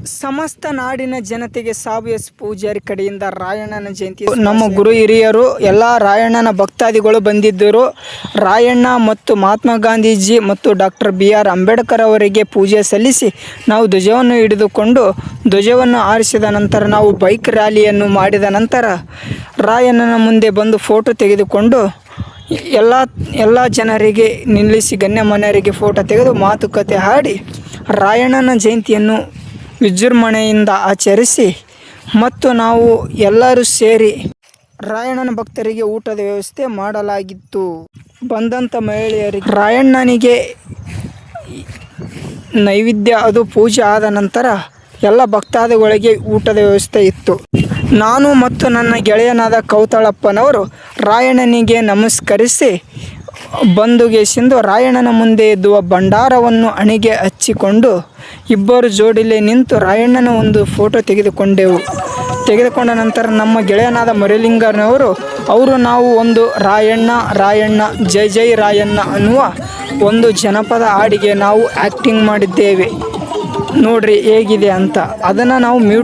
ಸಮಸ್ತ ನಾಡಿನ ಜನತೆಗೆ ಸಾಬು ಎಸ್ ಪೂಜಾರಿ ಕಡೆಯಿಂದ ರಾಯಣ್ಣನ ಜಯಂತಿ. ನಮ್ಮ ಗುರು ಹಿರಿಯರು ಎಲ್ಲ ರಾಯಣ್ಣನ ಭಕ್ತಾದಿಗಳು ಬಂದಿದ್ದರು. ರಾಯಣ್ಣ ಮತ್ತು ಮಹಾತ್ಮ ಗಾಂಧೀಜಿ ಮತ್ತು ಡಾಕ್ಟರ್ BR ಅಂಬೇಡ್ಕರ್ ಅವರಿಗೆ ಪೂಜೆ ಸಲ್ಲಿಸಿ ನಾವು ಧ್ವಜವನ್ನು ಹಿಡಿದುಕೊಂಡು ಧ್ವಜವನ್ನು ಹಾರಿಸಿದ ನಂತರ ನಾವು ಬೈಕ್ ರ್ಯಾಲಿಯನ್ನು ಮಾಡಿದ ನಂತರ ರಾಯಣ್ಣನ ಮುಂದೆ ಬಂದು ಫೋಟೋ ತೆಗೆದುಕೊಂಡು ಎಲ್ಲ ಜನರಿಗೆ ನಿಲ್ಲಿಸಿ ಗಣ್ಯಮಾನ್ಯರಿಗೆ ಫೋಟೋ ತೆಗೆದು ಮಾತುಕತೆ ಆಡಿ ರಾಯಣ್ಣನ ಜಯಂತಿಯನ್ನು ವಿಜೃಂಭಣೆಯಿಂದ ಆಚರಿಸಿ ಮತ್ತು ನಾವು ಎಲ್ಲರೂ ಸೇರಿ ರಾಯಣ್ಣನ ಭಕ್ತರಿಗೆ ಊಟದ ವ್ಯವಸ್ಥೆ ಮಾಡಲಾಗಿತ್ತು. ಬಂದಂಥ ಮಹಿಳೆಯರಿಗೆ ರಾಯಣ್ಣನಿಗೆ ನೈವೇದ್ಯ ಅದು ಪೂಜೆ ಆದ ನಂತರ ಎಲ್ಲ ಭಕ್ತಾದಿಗಳಿಗೆ ಊಟದ ವ್ಯವಸ್ಥೆ ಇತ್ತು. ನಾನು ಮತ್ತು ನನ್ನ ಗೆಳೆಯನಾದ ಕೌತಾಳಪ್ಪನವರು ರಾಯಣ್ಣನಿಗೆ ನಮಸ್ಕರಿಸಿ ಬಂದುಗೆಸಿಂದು ರಾಯಣ್ಣನ ಮುಂದೆ ಇದ್ದುವ ಭಂಡಾರವನ್ನು ಹಣೆಗೆ ಹಚ್ಚಿಕೊಂಡು ಇಬ್ಬರು ಜೋಡಿಲೆ ನಿಂತು ರಾಯಣ್ಣನ ಒಂದು ಫೋಟೋ ತೆಗೆದುಕೊಂಡೆವು. ತೆಗೆದುಕೊಂಡ ನಂತರ ನಮ್ಮ ಗೆಳೆಯನಾದ ಮರಿಲಿಂಗನವರು ನಾವು ಒಂದು ರಾಯಣ್ಣ ಜೈ ಜೈ ರಾಯಣ್ಣ ಅನ್ನುವ ಒಂದು ಜನಪದ ಹಾಡಿಗೆ ನಾವು ಆ್ಯಕ್ಟಿಂಗ್ ಮಾಡಿದ್ದೇವೆ. ನೋಡ್ರಿ ಹೇಗಿದೆ ಅಂತ. ಅದನ್ನು ನಾವು ಮ್ಯೂಟ್